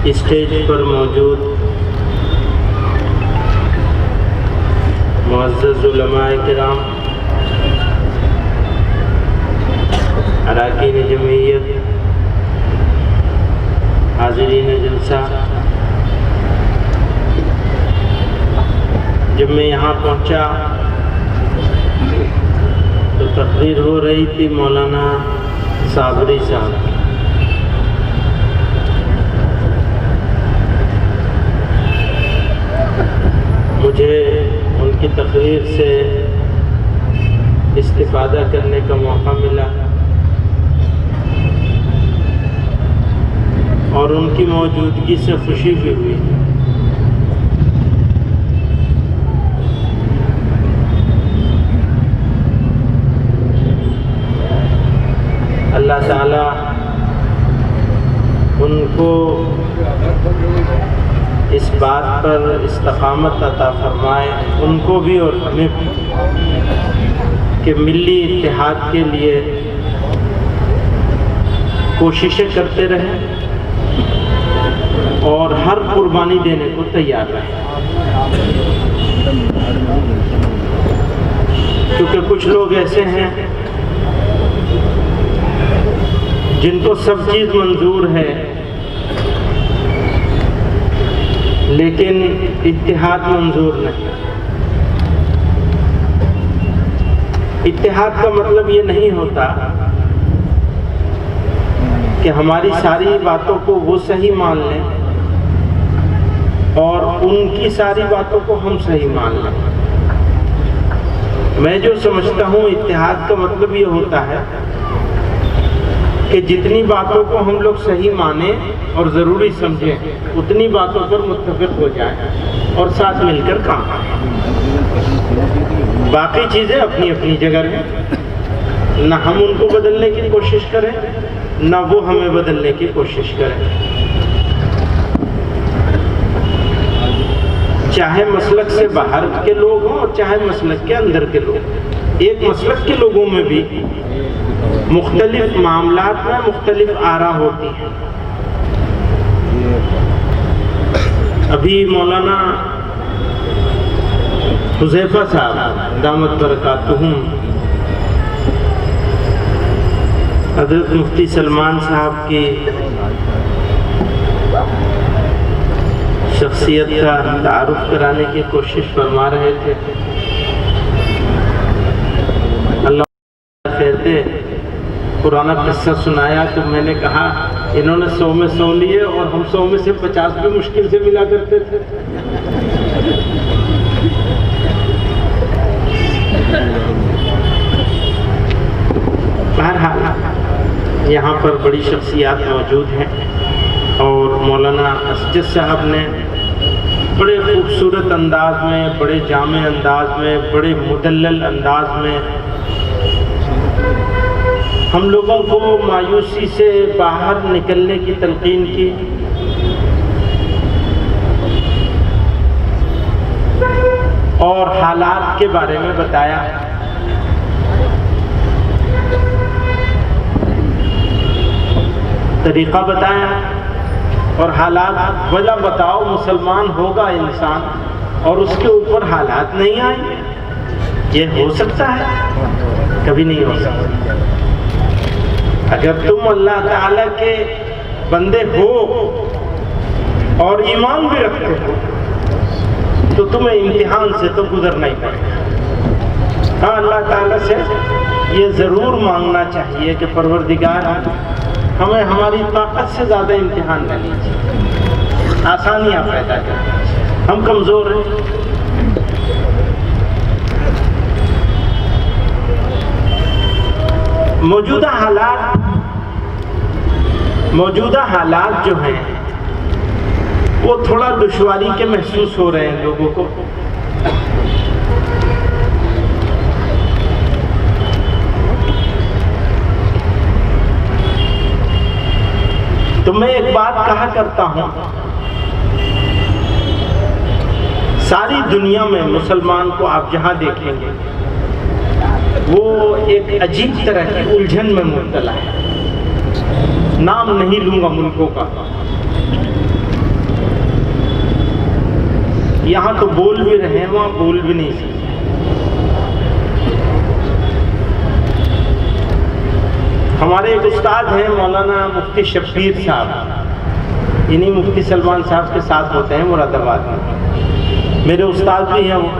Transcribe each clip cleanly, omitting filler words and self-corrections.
Stage पर मौजूद मुअज़्ज़ज़ उलमाए किराम, अरकान जमीयत, हाज़रीन जलसा, जब मैं यहाँ पहुँचा तो तकरीर हो रही थी मौलाना साबरी साहब। मुझे उनकी तकरीर से इस्तिफ़ादा करने का मौका मिला और उनकी मौजूदगी से खुशी भी हुई। अल्लाह ताला उनको इस बात पर इस्तक़ामत अता फरमाए, उनको भी और हमें भी, कि मिली इत्तेहाद के लिए कोशिशें करते रहें और हर कुर्बानी देने को तैयार रहें। क्योंकि कुछ लोग ऐसे हैं जिनको सब चीज़ मंजूर है लेकिन इत्तेहाद मंजूर नहीं। इत्तेहाद का मतलब ये नहीं होता कि हमारी सारी बातों को वो सही मान लें और उनकी सारी बातों को हम सही मान लें। मैं जो समझता हूँ इत्तेहाद का मतलब ये होता है कि जितनी बातों को हम लोग सही माने और ज़रूरी समझें उतनी बातों पर मुत्तफ़िक़ हो जाएं और साथ मिलकर काम करें। बाकी चीज़ें अपनी अपनी जगह हैं, ना हम उनको बदलने की कोशिश करें ना वो हमें बदलने की कोशिश करें। चाहे मसलक से बाहर के लोग हों और चाहे मसलक के अंदर के लोग। एक मसलक के लोगों में भी मुख्तलिफ मामलात में मुख्तलिफ आरा होती हैं। अभी मौलाना हुज़ैफ़ा साहब दामत बरकातुहुम, हज़रत मुफ्ती सलमान साहब की शख्सियत का तारुफ कराने की कोशिश फरमा रहे थे। अल्लाह कहते पुराना किस्सा सुनाया तो मैंने कहा इन्होंने 100 में 100 लिए और हम 100 में से 50 भी मुश्किल से मिला करते थे। बहरहाल यहाँ पर बड़ी शख्सियात मौजूद हैं और मौलाना असजद साहब ने बड़े खूबसूरत अंदाज में, बड़े जामे अंदाज में, बड़े मुदल्लल अंदाज में हम लोगों को मायूसी से बाहर निकलने की तलकीन की। और हालात के बारे में बताया। तरीक़ा बताया और हालात वजह बताओ। मुसलमान होगा इंसान और उसके ऊपर हालात नहीं आएंगे, ये हो सकता है? कभी नहीं हो सकता। अगर तुम अल्लाह ताला के बंदे हो और ईमान भी रखते हो तो तुम्हें इम्तिहान से तो गुजरना ही पड़ेगा। हाँ, अल्लाह ताला से ये ज़रूर मांगना चाहिए कि परवरदिगार हमें हमारी ताकत से ज़्यादा इम्तिहान न लीजिए, आसानियाँ पैदा करें। हम कमज़ोर हैं। मौजूदा हालात जो हैं वो थोड़ा दुश्वारी के महसूस हो रहे हैं लोगों को। तो मैं एक बात कहा करता हूं, सारी दुनिया में मुसलमान को आप जहां देखेंगे वो एक अजीब तरह की उलझन में मुब्तला है। नाम नहीं लूंगा मुल्कों का, यहाँ तो बोल भी रहे हैं, वहाँ बोल भी नहीं सकते। हमारे एक उस्ताद हैं मौलाना मुफ्ती शब्बीर साहब, इन्हीं मुफ्ती सलमान साहब के साथ होते हैं मुरादाबाद में, मेरे उस्ताद भी हैं। वो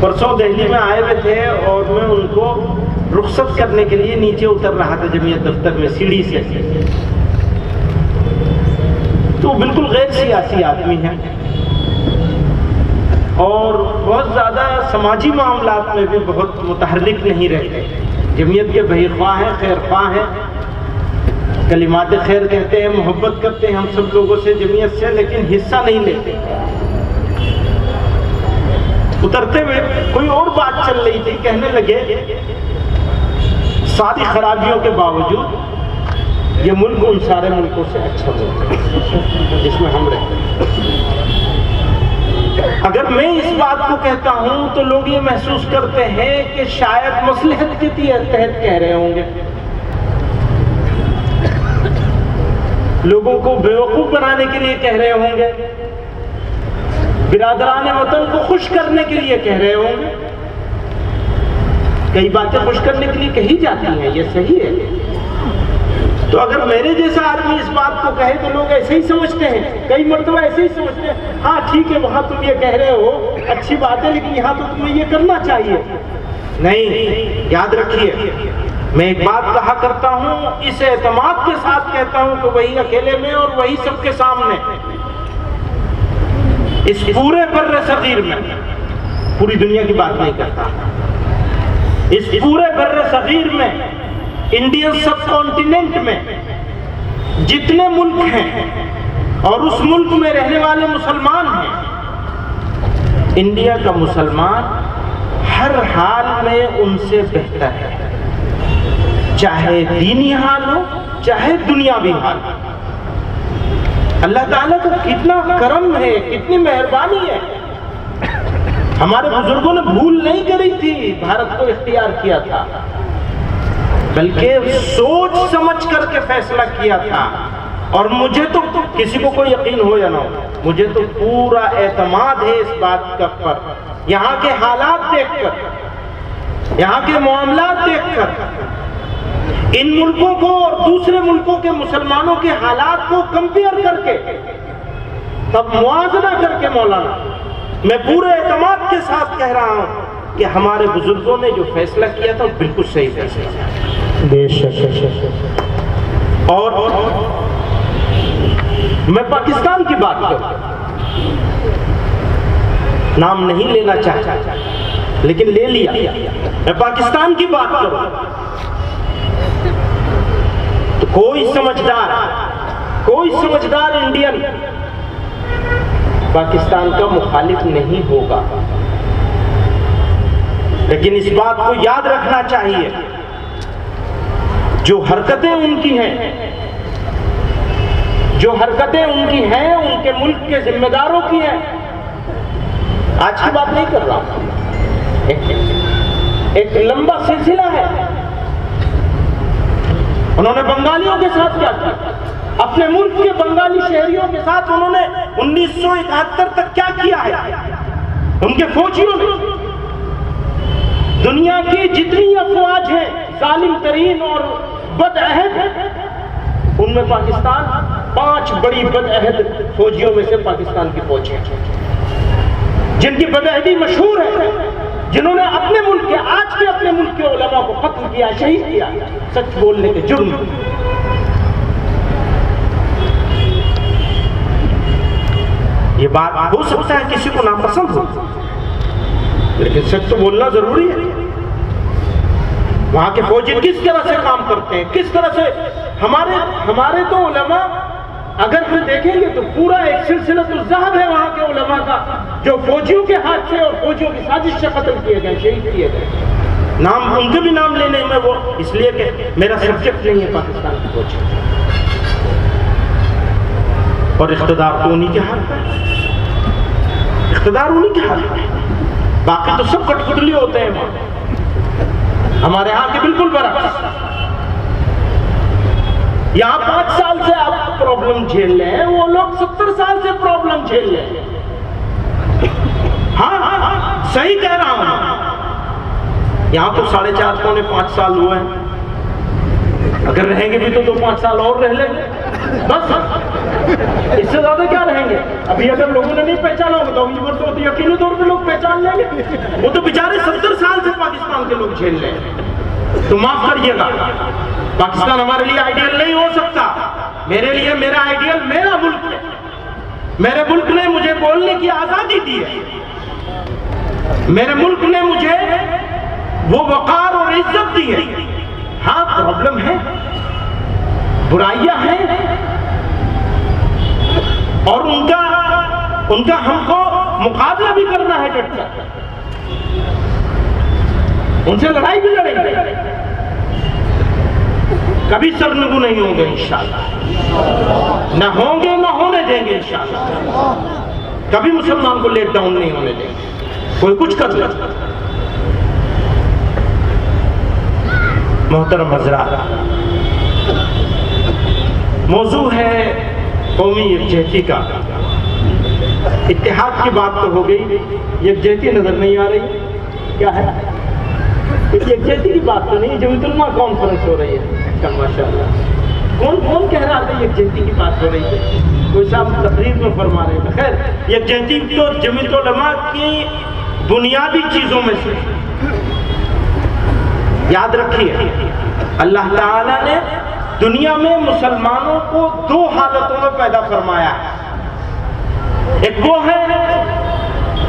परसों दिल्ली में आए हुए थे और मैं उनको रुखसत करने के लिए नीचे उतर रहा था जमीयत दफ्तर में सीढ़ी से। तो बिल्कुल गैर सियासी आदमी हैं और बहुत ज़्यादा समाजी मामलात में भी बहुत मुतहर्रिक नहीं रहते। जमीयत के बहीख्वाह हैं, खैर ख्वाह हैं, कलिमात खैर कहते हैं, मोहब्बत करते हैं हम सब लोगों से, जमीयत से, लेकिन हिस्सा नहीं लेते। उतरते हुए कोई और बात चल रही थी, कहने लगे सारी खराबियों के बावजूद ये मुल्क उन सारे मुल्कों से अच्छा मुल्क है जिसमें हम रहते हैं। अगर मैं इस बात को कहता हूं तो लोग ये महसूस करते हैं कि शायद मसलहत के तहत कह रहे होंगे, लोगों को बेवकूफ बनाने के लिए कह रहे होंगे, बिरादरान वतन को खुश करने के लिए कह रहे होंगे। कई बातें खुश करने के लिए कही जाती हैं, ये सही है। तो अगर मेरे जैसा आदमी इस बात को कहे तो लोग ऐसे ही समझते हैं, कई मर्तबा ऐसे ही समझते हैं, हाँ ठीक है वहां तुम ये कह रहे हो अच्छी बात है, लेकिन यहाँ तो तुम्हें ये करना चाहिए। नहीं, याद रखिए, मैं एक बात कहा करता हूँ, इस एतमाद के साथ कहता हूँ कि वही अकेले में और वही सबके सामने, इस पूरे बर्रे सगीर में, पूरी दुनिया की बात नहीं करता, इस पूरे बर्रे सगीर में, इंडियन सब कॉन्टिनेंट में जितने मुल्क हैं और उस मुल्क में रहने वाले मुसलमान हैं, इंडिया का मुसलमान हर हाल में उनसे बेहतर है, चाहे दीनी हाल हो चाहे दुनियावी हाल। अल्लाह ताला का कितना करम है, कितनी मेहरबानी है। हमारे बुजुर्गों ने भूल नहीं करी थी, भारत को इख्तियार किया था, बल्कि सोच समझ करके फैसला किया था। और मुझे तो किसी को कोई यकीन हो या ना हो, मुझे तो पूरा एतमाद है इस बात का पर, यहाँ के हालात देखकर, यहाँ के मामलात देखकर, इन मुल्कों को और दूसरे मुल्कों के मुसलमानों के हालात को कंपेयर करके, तब मुआवजा करके मौलाना, मैं पूरे एतमाद के साथ कह रहा हूँ कि हमारे बुजुर्गों ने जो फैसला किया था बिल्कुल सही फैसला किया। और मैं पाकिस्तान की बात करूं, नाम नहीं लेना चाहता लेकिन ले लिया, मैं पाकिस्तान की बात करूं तो कोई समझदार इंडियन पाकिस्तान का मुखालिफ नहीं होगा। लेकिन इस बात को याद रखना चाहिए, जो हरकतें उनकी हैं उनके मुल्क के जिम्मेदारों की हैं। आज की बात नहीं कर रहा, एक लंबा सिलसिला है। उन्होंने बंगालियों के साथ क्या किया, अपने मुल्क के बंगाली शहरियों के साथ उन्होंने 1971 तक क्या किया है। उनके फौजियों ने दुनिया की जितनी अफवाज हैं जालिम तरीन और बदअहद, उनमें पाकिस्तान 5 बड़ी बदअहद फौजियों में से पाकिस्तान की फौज है, जिनकी बदअहदी मशहूर है, जिन्होंने अपने मुल्क के, आज के अपने मुल्क के उलमा को कत्ल किया, शहीद किया, सच बोलने के जुर्म। ये बात हो सकता है किसी को नापसंद हो, लेकिन सच तो बोलना जरूरी है। वहां के फौजी किस तरह से काम करते हैं, किस तरह से हमारे तो उलमा, अगर हम देखेंगे तो पूरा एक सिलसिला तो ज़हब है वहां के उलमा का, जो फौजियों के हाथ से और फौजियों की साजिश से कत्ल किए गए, शहीद किए गए। नाम उनके भी नाम लेने में वो, इसलिए कि मेरा सब्जेक्ट नहीं है पाकिस्तान की फौज, और इख्तिदार तो उन्हीं के हाथ में, इख्तिदार उन्हीं के हाथ में। बाकी तो सब कठपुतली होते हैं वहां, हमारे यहाँ के बिल्कुल बराबर। यहाँ 5 साल से आप प्रॉब्लम झेल रहे हैं, वो लोग 70 साल से प्रॉब्लम झेल रहे हैं। हाँ सही कह रहा हूं। यहाँ तो 4.5 पौने 5 साल हुए हैं, अगर रहेंगे भी तो 2-5 साल और रह लेंगे बस, इससे ज्यादा क्या रहेंगे। अभी अगर लोगों ने नहीं पहचाना होगा तो अगली बार तो यकीनी तौर पे लोग पहचान लेंगे। वो तो बेचारे 70 साल से पाकिस्तान के लोग झेल रहे हैं। तो माफ करिएगा, पाकिस्तान हमारे लिए आइडियल नहीं हो सकता। मेरे लिए मेरा आइडियल मेरा मुल्क है। मेरे मुल्क ने मुझे बोलने की आजादी दी है, मेरे मुल्क ने मुझे वो वकार और इज्जत दी है। हाँ प्रॉब्लम है, बुराइयां हैं, और उनका हमको मुकाबला भी करना है डटकर, उनसे लड़ाई भी लड़ेंगे, कभी सरनगू नहीं होंगे इंशाअल्लाह, न होंगे न होने देंगे इंशाअल्लाह। कभी मुसलमान को लेट डाउन नहीं होने देंगे, कोई कुछ कर ले। मोहतरम हज़रात, मौजू है कौमी यकजहती का। इत्तेहाद की बात तो हो गई, यकजहती नजर नहीं आ रही, क्या है यकजहती की बात तो नहीं। जमीयतुल कॉन्फ्रेंस हो रही है कल माशाअल्लाह, कौन कह रहा था यकजहती की बात हो रही है, कोई साहब तकरीर में फरमा रहे थे। खैर यकजहती तो जमीयतुल उलमा की बुनियादी चीजों में से, याद रखिए अल्लाह ताला ने दुनिया में मुसलमानों को 2 हालतों में पैदा फरमाया है। एक वो है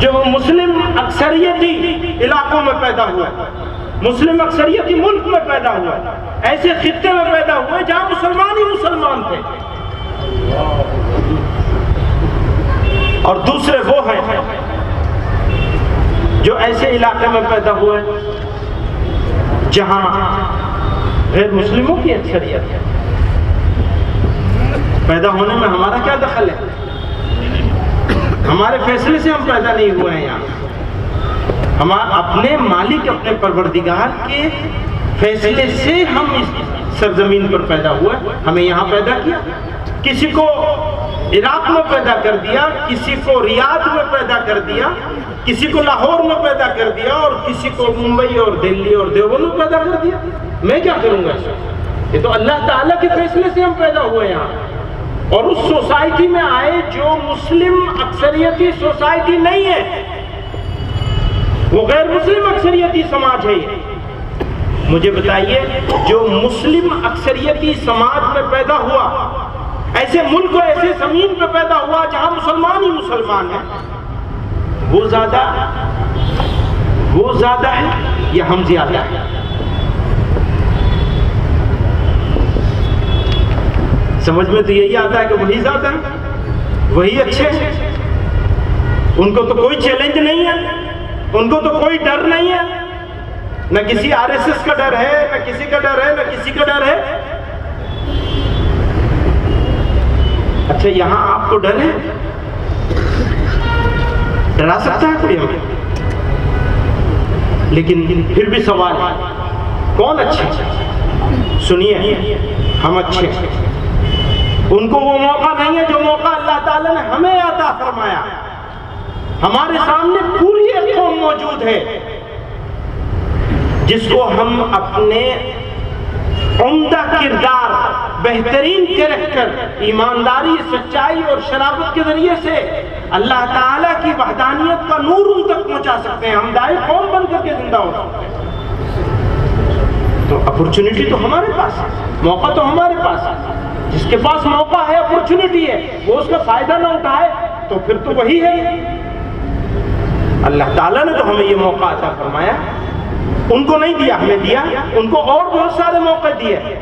जो मुस्लिम अक्सरियती इलाकों में पैदा हुआ, मुस्लिम अक्सरियती मुल्क में पैदा हुआ, ऐसे खित्ते में पैदा हुए जहां मुसलमान ही मुसलमान थे। और दूसरे वो हैं जो ऐसे इलाके में पैदा हुए जहां गैर मुस्लिमों की अक्सरियत है। पैदा होने में हमारा क्या दखल है, हमारे फैसले से हम पैदा नहीं हुए हैं। यहाँ हम अपने मालिक अपने परवरदिगार के फैसले से हम इस सरजमीन पर पैदा हुए, हमें यहाँ पैदा किया। किसी को इराक में पैदा कर दिया, किसी को रियाद में पैदा कर दिया, किसी को लाहौर में पैदा कर दिया, और किसी को मुंबई और दिल्ली और देवबंद में पैदा कर दिया। मैं क्या करूंगा इसे, ये तो अल्लाह ताला के फैसले से हम पैदा हुए यहाँ। और उस सोसाइटी में आए जो मुस्लिम अक्सरियती सोसाइटी नहीं है, वो गैर मुस्लिम अक्सरियती समाज है। मुझे बताइए, जो मुस्लिम अक्सरियती समाज में पैदा हुआ, ऐसे मुल्क और ऐसे जमीन पे पैदा हुआ जहां मुसलमान ही मुसलमान है, वो ज्यादा है या हम ज्यादा है? समझ में तो यही आता है कि वही ज्यादा है, वही अच्छे हैं, उनको तो कोई चैलेंज नहीं है, उनको तो कोई डर नहीं है, न किसी आरएसएस का डर है, न किसी का डर है, न किसी का डर है। अच्छा यहाँ आपको डर है? डरा सकता है कोई हमें? लेकिन फिर भी सवाल है, कौन अच्छे? सुनिए, हम अच्छे हैं। उनको वो मौका नहीं है जो मौका अल्लाह ताला ने हमें अता फरमाया। हमारे सामने पूरी एक कौम मौजूद है जिसको हम अपने उम्दा किरदार, बेहतरीन कैरेक्टर, ईमानदारी, सच्चाई और शराफत के जरिए से अल्लाह ताला की वहदानियत का नूर उन तक पहुंचा सकते हैं। हम दाई कौम बन करके जिंदा हो सकते हैं। तो अपॉर्चुनिटी तो हमारे पास है, मौका तो हमारे पास है। जिसके पास मौका है, अपॉर्चुनिटी है, वो उसका फायदा ना उठाए तो फिर तो वही है। अल्लाह ताला ने तो हमें ये मौका अता फरमाया, उनको नहीं दिया, हमें दिया। उनको और बहुत सारे मौके दिए,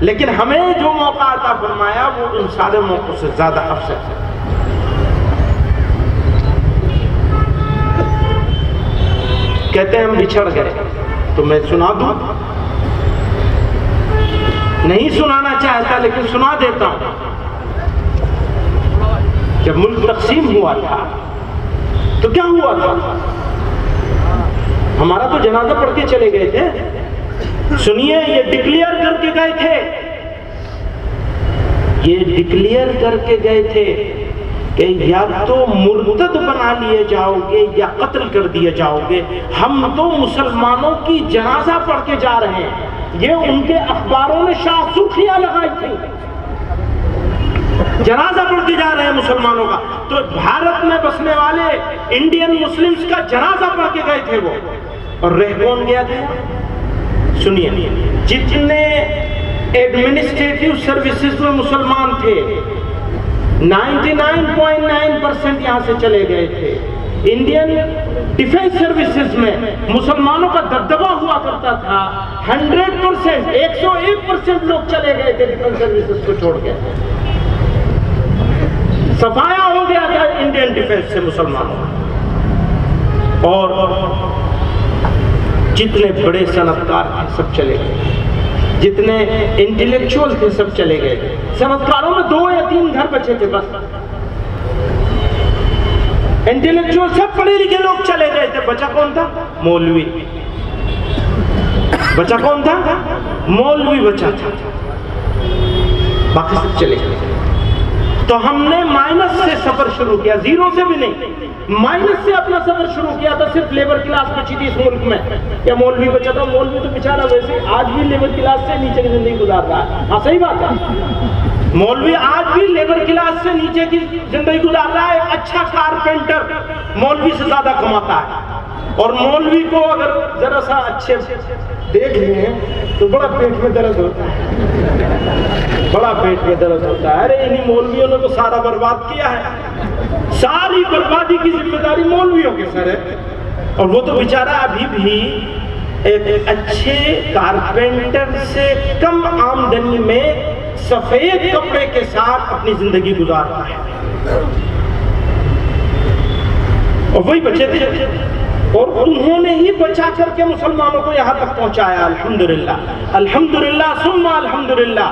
लेकिन हमें जो मौका अता फरमाया वो उन सारे मौकों से ज्यादा अफसर है। कहते हैं हम बिछड़ गए, तो मैं सुना दूं? नहीं सुनाना चाहता लेकिन सुना देता हूं। जब मुल्क तकसीम हुआ था तो क्या हुआ था? हमारा तो जनाजा पढ़ के चले गए थे। सुनिए, ये डिक्लेयर करके गए थे, ये डिक्लेयर करके गए थे कि या तो मुर्तद बना लिए जाओगे या कत्ल कर दिए जाओगे। हम तो मुसलमानों की जनाजा पढ़ के जा रहे हैं। ये उनके अखबारों ने शाह सुर्खियां लगाई थी, जनाजा पढ़ के जा रहे हैं मुसलमानों का। तो भारत में बसने वाले इंडियन मुस्लिम्स का जनाजा पढ़ के गए थे वो, और रह कौन गया था? सुनिए, जितने एडमिनिस्ट्रेटिव सर्विसेज में मुसलमान थे 99.9% यहाँ से चले गए थे। इंडियन डिफेंस सर्विसेज में मुसलमानों का दबदबा हुआ करता था। 100%, 101% लोग चले गए थे डिफेंस सर्विसेज को छोड़ के। सफाया हो गया था इंडियन डिफेंस से मुसलमानों। और जितने बड़े सनतकार थे सब चले गए, जितने इंटेलेक्चुअल थे सब चले गए। सनतकारों में 2 या 3 घर बचे थे बस। इंटेलेक्चुअल सब पढ़े लिखे लोग चले गए थे। बचा कौन था? मौलवी। बचा कौन था? मौलवी बचा था, बाकी सब चले गए। तो हमने माइनस से सफर शुरू किया, 0 से भी नहीं, माइनस से अपना सफर शुरू किया था। सिर्फ लेबर क्लास बची थी इस मुल्क में। या मौलवी बचा था? मौलवी तो बेचारा वैसे आज भी लेबर क्लास से नीचे की जिंदगी गुजार रहा है। हाँ सही बात है, मौलवी आज भी लेबर क्लास से नीचे की जिंदगी गुजार रहा है। अच्छा कारपेंटर मौलवी से ज्यादा कमाता है। और मौलवी को अगर जरा सा अच्छे देख लें तो बड़ा पेट में दर्द होता है, बड़ा पेट में दर्द होता है। अरे इन्हीं मौलवियों ने तो सारा बर्बाद किया है। सारी बर्बादी की जिम्मेदारी मौलवियों के सर है। और वो तो बेचारा अभी भी एक अच्छे कारपेंटर से कम आमदनी में सफेद कपड़े के साथ अपनी जिंदगी गुजारता है। और वही बचे थे, और उन्होंने ही बचा करके मुसलमानों को यहाँ तक पहुंचाया। अल्हम्दुलिल्लाह, अल्हम्दुलिल्लाह सुम्मा अल्हम्दुलिल्लाह।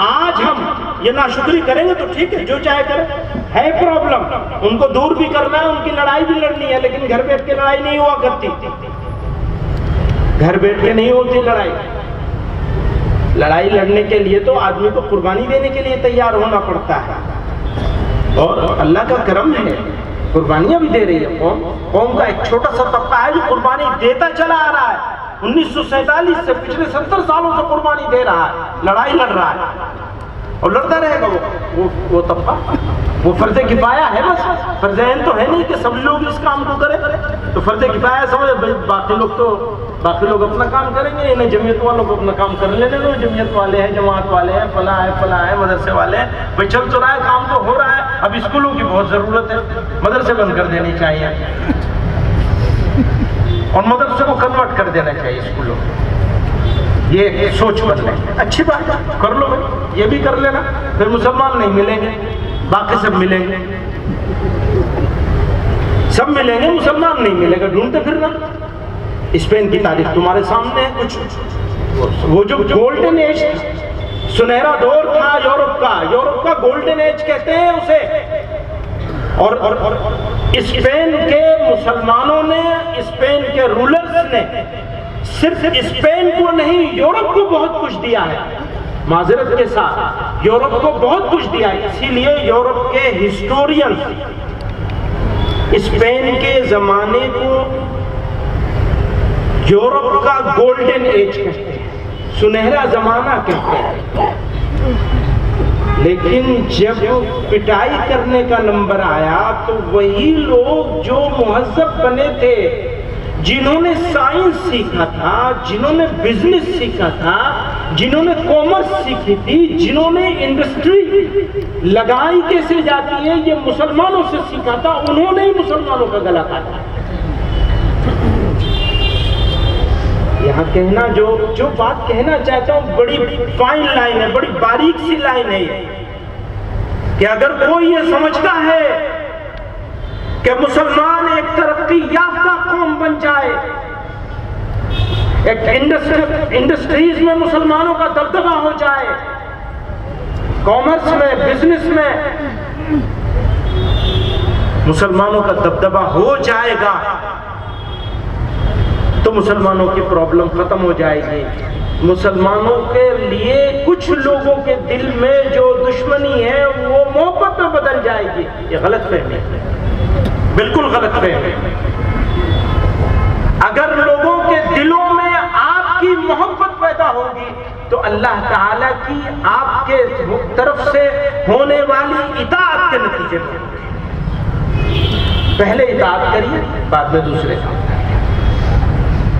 आज हम ये नाशुक्री करेंगे तो ठीक है, जो चाहे करें, है प्रॉब्लम, उनको दूर भी करना है, उनकी लड़ाई भी लड़नी है। लेकिन घर बैठ के लड़ाई नहीं हुआ करती, घर बैठ के नहीं होती लड़ाई। लड़ाई लड़ने के लिए तो आदमी को कुर्बानी देने के लिए तैयार होना पड़ता है। और अल्लाह का करम है, कुर्बानियां भी दे रही है कौम का एक छोटा सा तबका है जो कुर्बानी देता चला आ रहा है। 1947 से पिछले 70 सालों से कुर्बानी दे रहा है, लड़ाई लड़ रहा है और लड़ता रहेगा वो तबका। वो फर्ज किफाया है, बस फर्ज ऐन तो है नहीं कि सब लोग इस काम को करें। तो फर्ज किफाया समझ, बाकी लोग अपना काम करेंगे, इन्हें जमीयत वालों को अपना काम कर लेने दो। जमीयत वाले हैं, जमात वाले हैं, फला है, मदरसे वाले हैं, भाई चल तो रहा है, काम तो हो रहा है। अब स्कूलों की बहुत जरूरत है, मदरसे बंद कर देनी चाहिए और मदरसे को कन्वर्ट कर देना चाहिए स्कूलों। ये सोच बदले, अच्छी बात है, कर लो भाई, ये भी कर लेना। फिर मुसलमान नहीं मिलेंगे, बाकी सब मिलेंगे, सब मिलेंगे, मुसलमान नहीं मिलेगा। ढूंढते फिरना। स्पेन की तारीख तुम्हारे सामने है। कुछ वो जो गोल्डन एज, सुनहरा दौर था यूरोप का गोल्डन एज कहते हैं उसे। और स्पेन के मुसलमानों ने, स्पेन के रूलर्स ने सिर्फ स्पेन को नहीं यूरोप को बहुत कुछ दिया है। माजरत के साथ यूरोप को बहुत कुछ दिया है। इसीलिए यूरोप के हिस्टोरियन स्पेन के जमाने को यूरोप का गोल्डन एज कहते हैं, सुनहरा जमाना कहते हैं। लेकिन जब पिटाई करने का नंबर आया तो वही लोग जो मुहज्जब बने थे, जिन्होंने साइंस सीखा था, जिन्होंने बिजनेस सीखा था, जिन्होंने कॉमर्स सीखी थी, जिन्होंने इंडस्ट्री लगाई कैसे जाती है ये मुसलमानों से सीखा था, उन्होंने ही मुसलमानों का गला काटा। यहाँ कहना जो बात कहना चाहता हूँ, बड़ी फाइन लाइन है, बड़ी बारीक सी लाइन है कि अगर कोई ये समझता है कि मुसलमान एक तरक्की याफ्ता कौम बन जाए, एक इंडस्ट्रीज में मुसलमानों का दबदबा हो जाए, कॉमर्स में, बिजनेस में मुसलमानों का दबदबा हो जाएगा तो मुसलमानों की प्रॉब्लम खत्म हो जाएगी। मुसलमानों के लिए कुछ लोगों के दिल में जो दुश्मनी है वो मोहब्बत में बदल जाएगी। जाएगी, ये गलत फहमी, बिल्कुल गलत फहमी। अगर लोगों के दिलों में आपकी मोहब्बत पैदा होगी तो अल्लाह ताला की आपके तरफ से होने वाली इताअत के नतीजे में, पहले इताअत करिए बाद में दूसरे काम।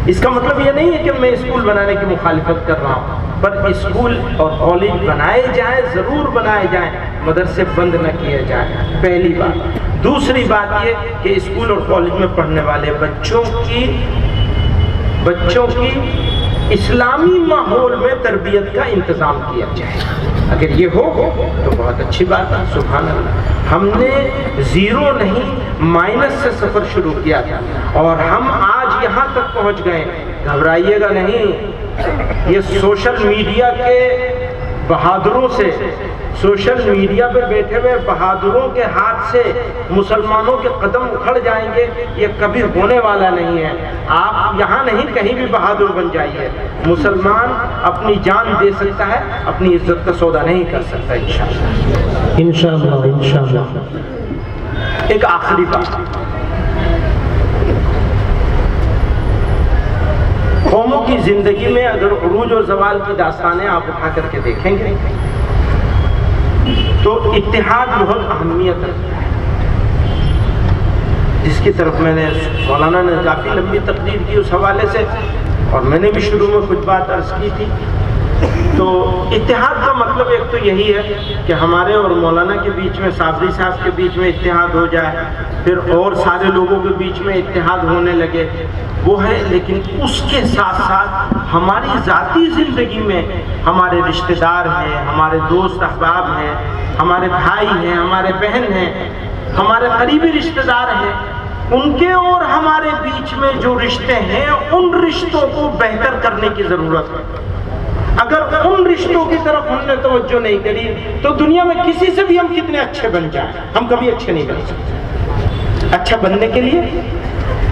इसका मतलब ये नहीं है कि मैं स्कूल बनाने की मुखालिफत कर रहा हूँ, पर स्कूल और कॉलेज बनाए जाएं, जरूर बनाए जाएं, मदरसे बंद न किए जाएं, पहली बात। दूसरी बात ये कि स्कूल और कॉलेज में पढ़ने वाले बच्चों की इस्लामी माहौल में तरबियत का इंतजाम किया जाए। अगर ये हो तो बहुत अच्छी बात है, सुभान अल्लाह। हमने जीरो नहीं माइनस से सफर शुरू किया था और हम आज यहाँ तक पहुँच गए। घबराइएगा नहीं, ये सोशल मीडिया के बहादुरों से, सोशल मीडिया पे बैठे हुए बहादुरों के हाथ से मुसलमानों के कदम उखड़ जाएंगे, ये कभी होने वाला नहीं है। आप यहाँ नहीं कहीं भी बहादुर बन जाइए। मुसलमान अपनी जान दे सकता है, अपनी इज्जत का सौदा नहीं कर सकता। इंशाअल्लाह इंशाअल्लाह इंशाअल्लाह। एक आखिरी बात, कौमों की जिंदगी में अगर उरूज और जवाल की दास्तानें आप उठा करके देखेंगे तो इत्तेहाद बहुत अहमियत रखता है, जिसकी तरफ मैंने मौलाना ने काफ़ी लंबी तकरीर की उस हवाले से, और मैंने भी शुरू में कुछ बात अर्ज की थी। तो इत्तेहाद का मतलब एक तो यही है कि हमारे और मौलाना के बीच में, साबरी साहब के बीच में इत्तेहाद हो जाए, फिर और सारे लोगों के बीच में इत्तेहाद होने लगे, वो है। लेकिन उसके साथ साथ हमारी ज़ाती ज़िंदगी में हमारे रिश्तेदार हैं, हमारे दोस्त अहबाब हैं, हमारे भाई हैं, हमारे बहन हैं, हमारे करीबी रिश्तेदार हैं, उनके और हमारे बीच में जो रिश्ते हैं उन रिश्तों को बेहतर करने की ज़रूरत है। अगर उन रिश्तों की तरफ हमने तवज्जो नहीं करी तो दुनिया में किसी से भी हम कितने अच्छे बन जाएं, हम कभी अच्छे नहीं बन सकते। अच्छा बनने के लिए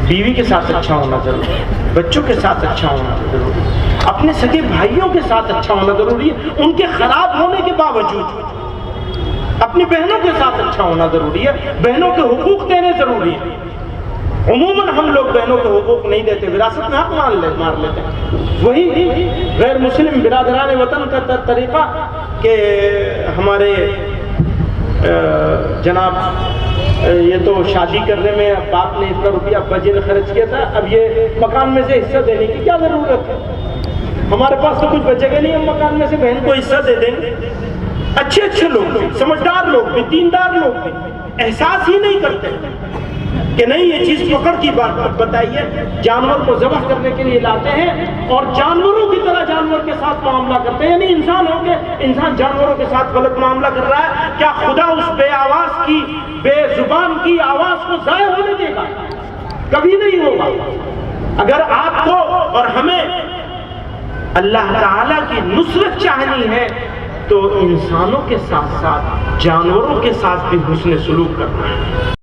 बीवी के साथ अच्छा होना जरूरी है, बच्चों के साथ अच्छा होना जरूरी है, अपने सगे भाइयों के साथ अच्छा होना जरूरी है, उनके खराब होने के बावजूद अपनी बहनों के साथ अच्छा होना जरूरी है, बहनों के हुकूक देने जरूरी है। उमूमन हम लोग बहनों के हुकूक नहीं देते, विरासत में हक मार लेते हैं। वही गैर मुस्लिम बिरादरान वतन का तरीका कि हमारे जनाब ये तो शादी करने में बाप ने इतना रुपया बजे ने खर्च किया था, अब ये मकान में से हिस्सा देने की क्या जरूरत है? हमारे पास तो कुछ बचेगा नहीं, हम मकान में से बहन को हिस्सा दे देंगे। अच्छे लोग भी, समझदार लोग भी, दीनदार लोग भी एहसास ही नहीं करते कि नहीं ये चीज पकड़ की बात बताइए। जानवर को ज़बह करने के लिए लाते हैं और जानवरों की तरह जानवर के साथ मामला करते हैं, यानी इंसान हो गए, इंसान जानवरों के साथ गलत मामला कर रहा है। क्या खुदा उस बेआवाज की, बेजुबान की आवाज को जाया होने देगा? कभी नहीं होगा। अगर आपको और हमें अल्लाह ताला की नुसरत चाहनी है तो इंसानों के साथ साथ जानवरों के साथ भी हुस्न सलूक करना है।